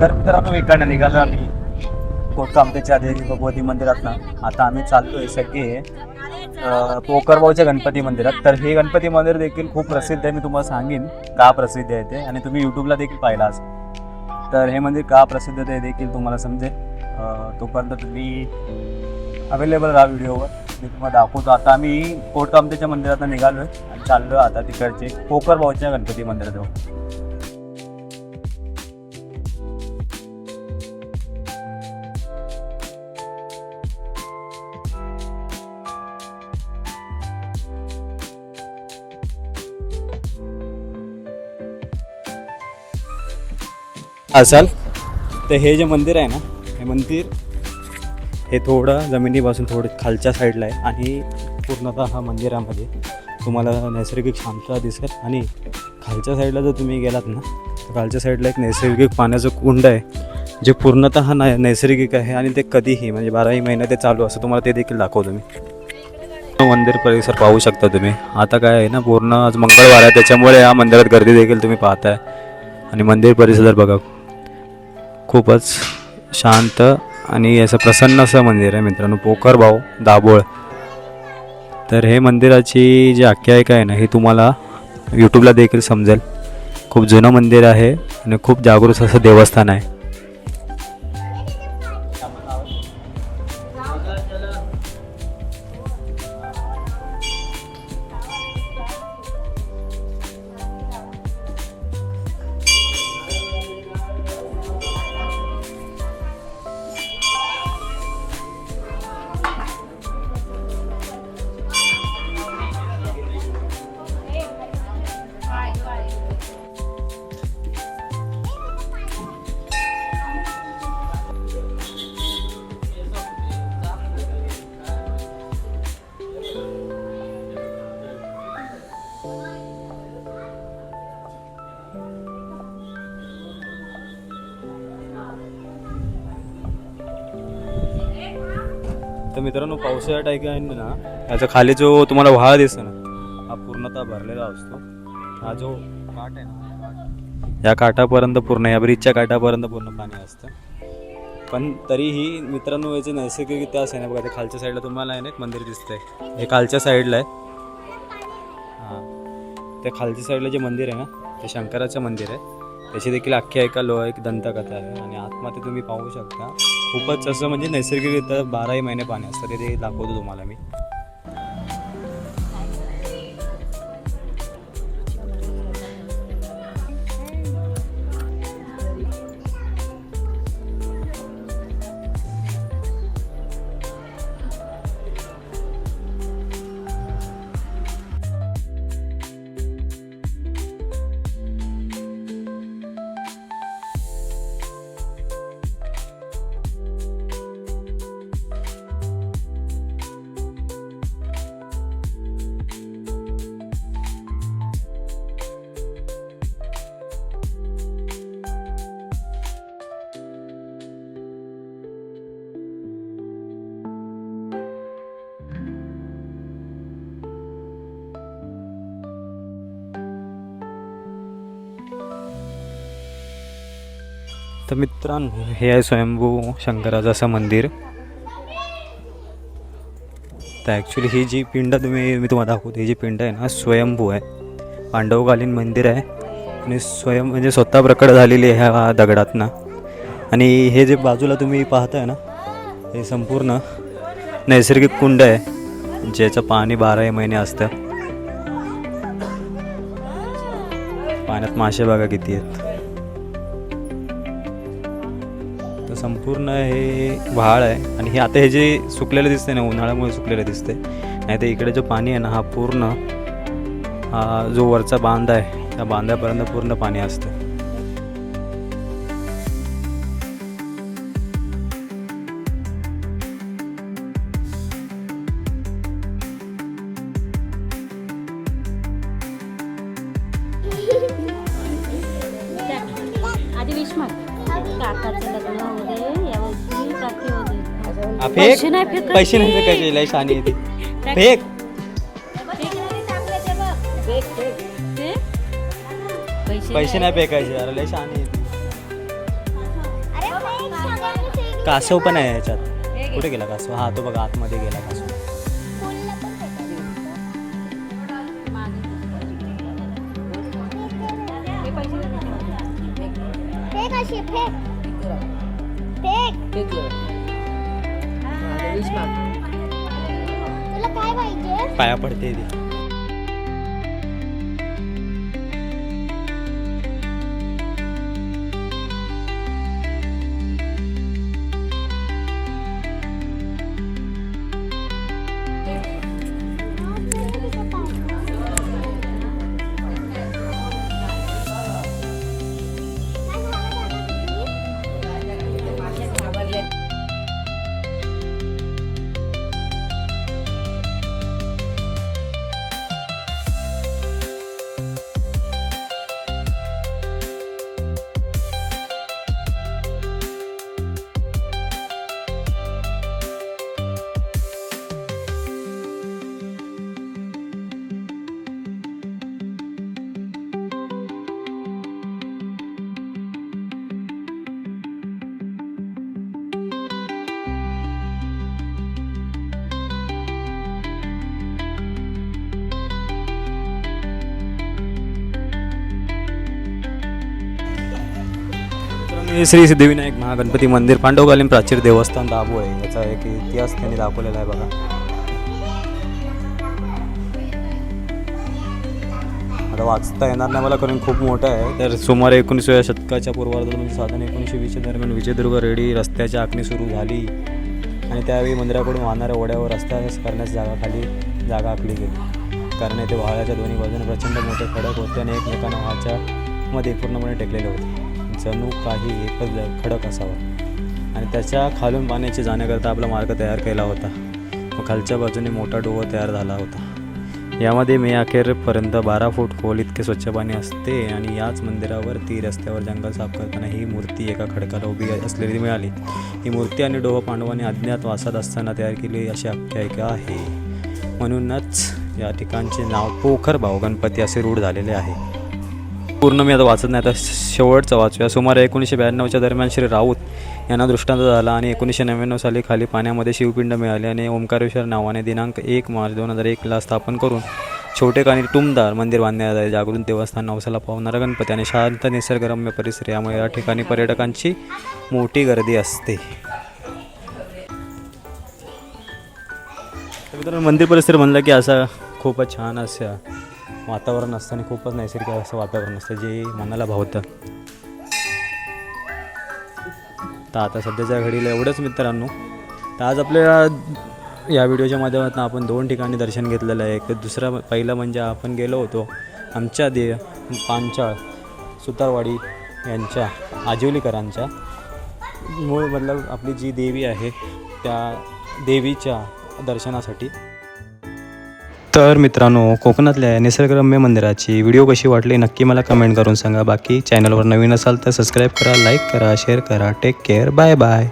तर मित्रांनो इकडनं निघालो आम्ही कोटकामतेच्या देवी भगवती मंदिरात ना. आता आम्ही चाललोय सगळे पोकरबावच्या गणपती मंदिरात. तर हे गणपती मंदिर देखील खूप प्रसिद्ध आहे. मी तुम्हाला सांगेन का प्रसिद्ध आहे ते, आणि तुम्ही यूट्यूबला देखील पाहिला असेल. तर हे मंदिर का प्रसिद्ध आहे देखील तुम्हाला समजेल. तोपर्यंत तुम्ही अवेलेबल राहा व्हिडिओवर, मी तुम्हाला दाखवतो. आता आम्ही कोटकामतेच्या मंदिरात निघालो आहे आणि चाललो आता तिकडचे पोकरबावच्या गणपती मंदिरात जाऊ. असाल तर हे जे मंदिर आहे ना, हे मंदिर हे थोडं जमिनीपासून थोडं खालच्या साईडला आहे आणि पूर्णतः हा मंदिरामध्ये तुम्हाला नैसर्गिक शांतता दिसेल. आणि खालच्या साईडला जर तुम्ही गेलात ना, तर खालच्या साईडला एक नैसर्गिक पाण्याचं कुंड आहे जे पूर्णतः नैसर्गिक आहे आणि ते कधीही म्हणजे 12ही महिने ते चालू असतं. तुम्हाला ते देखील दाखवतो मी. मंदिर परिसर पाहू शकता तुम्ही. आता काय आहे ना, पूर्ण आज मंगळवार आहे त्याच्यामुळे या मंदिरात गर्दी देखील तुम्ही पाहताय. आणि मंदिर परिसर बघा, खूपच शांत आणि असं प्रसन्न असं मंदिर आहे मित्रांनो, पोकरबाव दाभोळ. तर हे मंदिराची जी आख्यायिका आहे ना, ही तुम्हाला यूट्यूबला देखील समजेल. खूप जुनं मंदिर आहे आणि खूप जागृत असं देवस्थान आहे. तर मित्रांनो, पावसाळ्या टायकाने ना, याचा खाली जो तुम्हाला व्हाळ दिसतो ना, हा पूर्णतः भरलेला असतो. हा जो काठ आहे ना, या काठापर्यंत पूर्ण, या ब्रिजच्या काठापर्यंत पूर्ण पाणी असतं. पण तरीही मित्रांनो, याचे नैसर्गिक इतिहास आहे ना बघा. ते खालच्या साईडला तुम्हाला आहे ना एक मंदिर दिसतंय, हे खालच्या साईडला आहे. हां, त्या खालच्या साईडला जे मंदिर आहे ना, ते शंकराचं मंदिर आहे. त्याची देखील आख्यायिका एक दंतकथा आहे. आणि आतमध्ये तुम्ही पाहू शकता, खूपच असं म्हणजे नैसर्गिकरित्या 12ही महिने पाणी असतं. ते दाखवतो तुम्हाला मी. तर मित्रांनो, हे आहे स्वयंभू शंकराचं असं मंदिर. तर ॲक्च्युली ही जी पिंड मी तुम्हाला दाखवतो, ही जी पिंड आहे ना, स्वयंभू आहे. पांडवकालीन मंदिर आहे आणि म्हणजे स्वतः प्रकट झालेली आहे ह्या दगडातनं. आणि हे जे बाजूला तुम्ही पाहताय ना, हे संपूर्ण नैसर्गिक कुंड आहे ज्याचं पाणी 12ही महिने असतं. पाण्यात मासे बघा किती आहेत. तर संपूर्ण हे व्हाळ आहे. आणि हे आता हे जे सुकलेलं दिसतंय ना, उन्हाळ्यामुळे सुकलेलं दिसतंय. नाही तर इकडे जो पाणी आहे ना, हा पूर्ण जो वरचा बांध आहे, त्या बांधापर्यंत पूर्ण पाणी असतं. पैसे नाही काय शानी फेक पैसे नाही फेकायचे. अरे लय शानी कासव पण आहे याच्यात. कुठे गेला कासव? हा तो बघा आतमध्ये गेला कासव. पाया पडते ती. श्री सिद्धिविनायक महागणपती मंदिर पांडवकालीन प्राचीन देवस्थान दाबू आहे. याचा एक इतिहास त्यांनी दाखवलेला आहे बघा. आता वाचता येणार नाही मला कारण खूप मोठं आहे. तर सुमारे 19व्या शतकाच्या पूर्वार्धात म्हणजे साधारण 1920च्या दरम्यान विजयदुर्ग रेडी रस्त्याची आखणी सुरू झाली आणि त्यावेळी मंदिराकडून वाहणाऱ्या ओढ्यावर रस्ता करण्यास जागा आखली गेली. कारण येथे वाळ्याच्या दोन्ही बाजूने प्रचंड मोठे खडक होते आणि एकमेकांना वाहच्या मध्ये पूर्णपणे टेकलेले होते. जणू काही एकच खडक असावा आणि त्याच्या खालून पाण्याची जाण्याकरता आपला मार्ग तयार केला होता. व खालच्या बाजूने मोठा डोह तयार झाला होता. यामध्ये मे अखेरपर्यंत 12 फूट खोल इतके स्वच्छ पाणी असते आणि याच मंदिरावरती रस्त्यावर जंगल साफ करताना ही मूर्ती एका खडकाला उभी असलेली मिळाली. ही मूर्ती आणि डोह पांडवांनी अज्ञात वासात असताना तयार केली अशी आख्यायिका आहे. म्हणूनच या ठिकाणचे नाव पोखर भाऊ गणपती असे रूढ झालेले आहे. पूर्ण मी आता वाचत नाही, आता शेवटचं वाचूया. सुमारे 1992च्या दरम्यान श्री राऊत यांना दृष्टांत झाला आणि 1999 साली खाली पाण्यामध्ये शिवपिंड मिळाले आणि ओंकारेश्वर नावाने दिनांक 1 मार्च 2001ला स्थापन करून छोटे आणि टुमदार मंदिर बांधण्यात आले. जागृत देवस्थान, नवसाला पावणारा गणपती आणि शांत निसर्गरम्य परिसर यामुळे या ठिकाणी पर्यटकांची मोठी गर्दी असते. मित्रांनो, मंदिर परिसर म्हणलं की असा खूपच छान असं वातावरण असतं आणि खूपच नैसर्गिक असं वातावरण असतं जे मनाला भावतं. तर आता सध्याच्या घडीला एवढंच मित्रांनो. तर आज आपल्या या व्हिडिओच्या माध्यमातून आपण 2 ठिकाणी दर्शन घेतलेलं आहे. एक पहिलं म्हणजे आपण गेलो होतो आमच्या पांचाळ सुतारवाडी यांच्या आजिवलीकरांच्या मूळ मतलब आपली जी देवी आहे त्या देवीच्या दर्शनासाठी. तर मित्रांनो, कोकणातल्या निसर्गरम्य मंदिराची व्हिडिओ कशी वाटली नक्की मला कमेंट करून सांगा. बाकी चॅनलवर नवीन असाल तर सबस्क्राईब करा, लाईक करा, शेअर करा. Take care, bye bye.